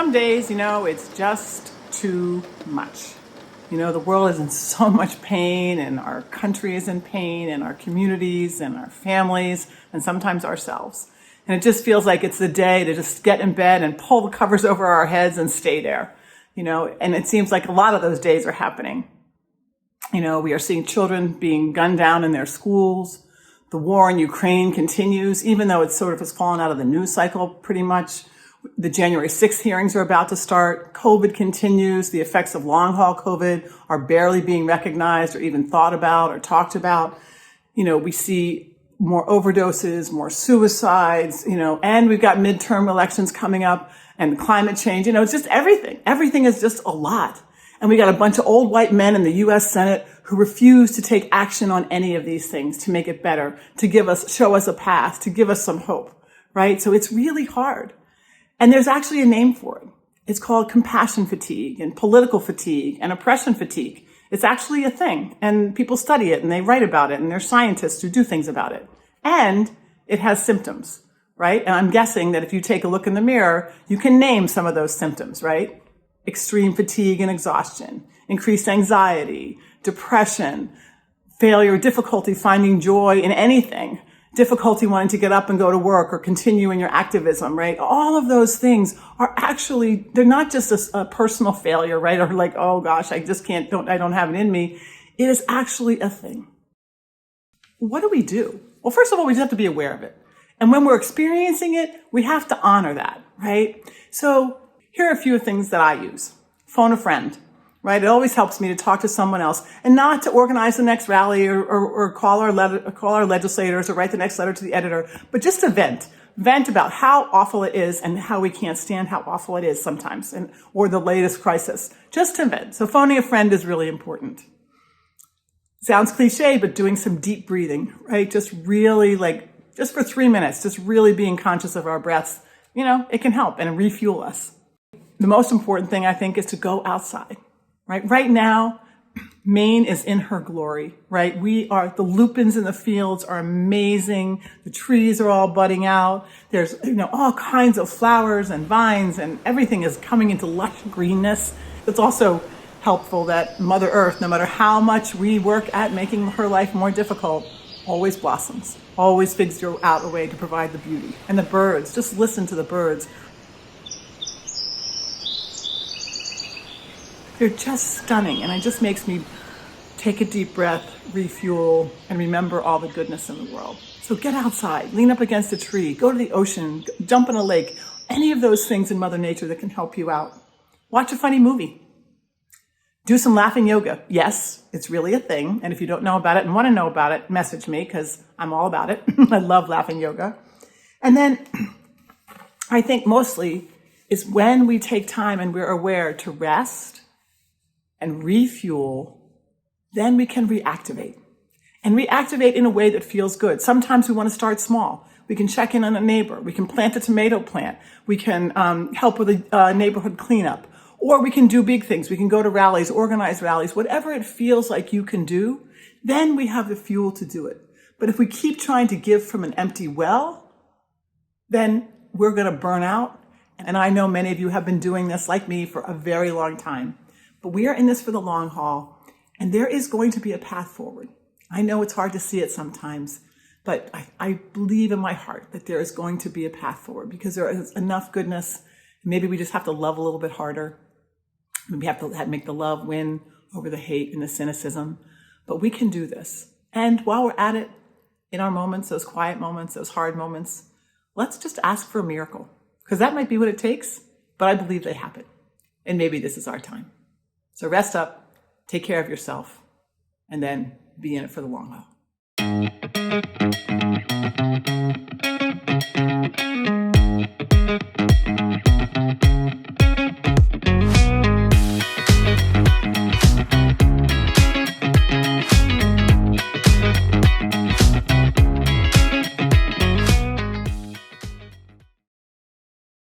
some days, it's just too much. The world is in so much pain, and our country is in pain, and our communities and our families, and sometimes ourselves. And it just feels like it's the day to just get in bed and pull the covers over our heads and stay there. And it seems like a lot of those days are happening. We are seeing children being gunned down in their schools. The war in Ukraine continues, even though it sort of has fallen out of the news cycle pretty much. The January 6th hearings are about to start. COVID continues. The effects of long-haul COVID are barely being recognized or even thought about or talked about. We see more overdoses, more suicides, and we've got midterm elections coming up and climate change. It's just everything. Everything is just a lot. And we got a bunch of old white men in the U.S. Senate who refuse to take action on any of these things to make it better, to show us a path, to give us some hope, right? So it's really hard. And there's actually a name for it. It's called compassion fatigue and political fatigue and oppression fatigue. It's actually a thing, and people study it and they write about it, and there's scientists who do things about it. And it has symptoms, right? And I'm guessing that if you take a look in the mirror, you can name some of those symptoms, right? Extreme fatigue and exhaustion, increased anxiety, depression, failure, difficulty finding joy in anything, difficulty wanting to get up and go to work or continue in your activism, right? All of those things are actually, they're not just a personal failure, right? Or like, oh gosh, I don't have it in me. It is actually a thing. What do? Well, first of all, we just have to be aware of it. And when we're experiencing it, we have to honor that, right? So here are a few things that I use. Phone a friend, right? It always helps me to talk to someone else and not to organize the next rally or call our legislators or write the next letter to the editor, but just to vent about how awful it is and how we can't stand how awful it is sometimes, or the latest crisis. Just to vent. So phoning a friend is really important. Sounds cliche, but doing some deep breathing, right? Just really just for 3 minutes, just really being conscious of our breaths, it can help and refuel us. The most important thing, I think, is to go outside, right? Right now, Maine is in her glory, right? The lupins in the fields are amazing. The trees are all budding out. There's, all kinds of flowers and vines, and everything is coming into lush greenness. It's also helpful that Mother Earth, no matter how much we work at making her life more difficult, always blossoms, always figures out a way to provide the beauty. And the birds, just listen to the birds. They're just stunning, and it just makes me take a deep breath, refuel, and remember all the goodness in the world. So get outside, lean up against a tree, go to the ocean, jump in a lake, any of those things in Mother Nature that can help you out. Watch a funny movie. Do some laughing yoga. Yes, it's really a thing, and if you don't know about it and want to know about it, message me, because I'm all about it. I love laughing yoga. And then I think mostly is when we take time and we're aware to rest and refuel, then we can reactivate. And reactivate in a way that feels good. Sometimes we want to start small. We can check in on a neighbor. We can plant a tomato plant. We can help with a neighborhood cleanup. Or we can do big things. We can go to rallies, organize rallies, whatever it feels like you can do, then we have the fuel to do it. But if we keep trying to give from an empty well, then we're going to burn out. And I know many of you have been doing this like me for a very long time. But we are in this for the long haul, and there is going to be a path forward. I know it's hard to see it sometimes, but I believe in my heart that there is going to be a path forward because there is enough goodness. Maybe we just have to love a little bit harder. We have to make the love win over the hate and the cynicism. But we can do this. And while we're at it, in our moments, those quiet moments, those hard moments, let's just ask for a miracle. Because that might be what it takes, but I believe they happen. And maybe this is our time. So rest up, take care of yourself, and then be in it for the long haul.